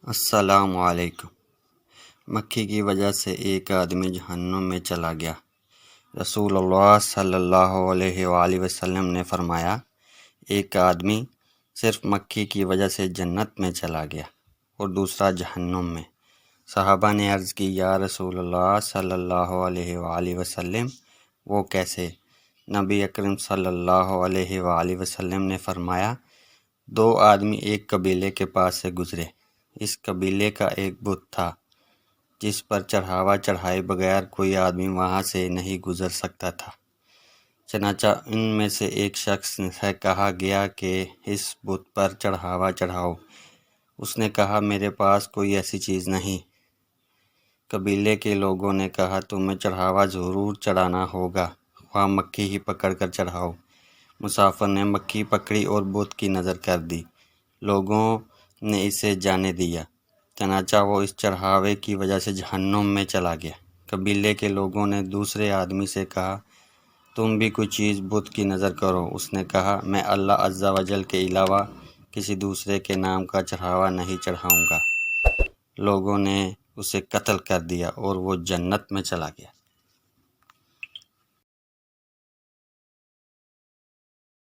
السلام علیکم۔ مکھی کی وجہ سے ایک آدمی جہنم میں چلا گیا۔ رسول اللہ صلی اللہ علیہ وآلہ وسلم نے فرمایا، ایک آدمی صرف مکھی کی وجہ سے جنت میں چلا گیا اور دوسرا جہنم میں۔ صحابہ نے عرض کی، یا رسول اللہ صلی اللہ علیہ وآلہ وسلم، وہ کیسے؟ نبی اکرم صلی اللہ علیہ وآلہ وسلم نے فرمایا، دو آدمی ایک قبیلے کے پاس سے گزرے۔ اس قبیلے کا ایک بت تھا جس پر چڑھاوا چڑھائے بغیر کوئی آدمی وہاں سے نہیں گزر سکتا تھا۔ چنانچہ ان میں سے ایک شخص سے کہا گیا کہ اس بت پر چڑھاوا چڑھاؤ۔ اس نے کہا، میرے پاس کوئی ایسی چیز نہیں۔ قبیلے کے لوگوں نے کہا، تمہیں چڑھاوا ضرور چڑھانا ہوگا، خواہ مکھی ہی پکڑ کر چڑھاؤ۔ مسافر نے مکھی پکڑی اور بت کی نظر کر دی۔ لوگوں نے اسے جانے دیا، چنانچہ وہ اس چڑھاوے کی وجہ سے جہنم میں چلا گیا۔ قبیلے کے لوگوں نے دوسرے آدمی سے کہا، تم بھی کوئی چیز بت کی نظر کرو۔ اس نے کہا، میں اللہ عز و جل کے علاوہ کسی دوسرے کے نام کا چڑھاوا نہیں چڑھاؤں گا۔ لوگوں نے اسے قتل کر دیا اور وہ جنت میں چلا گیا۔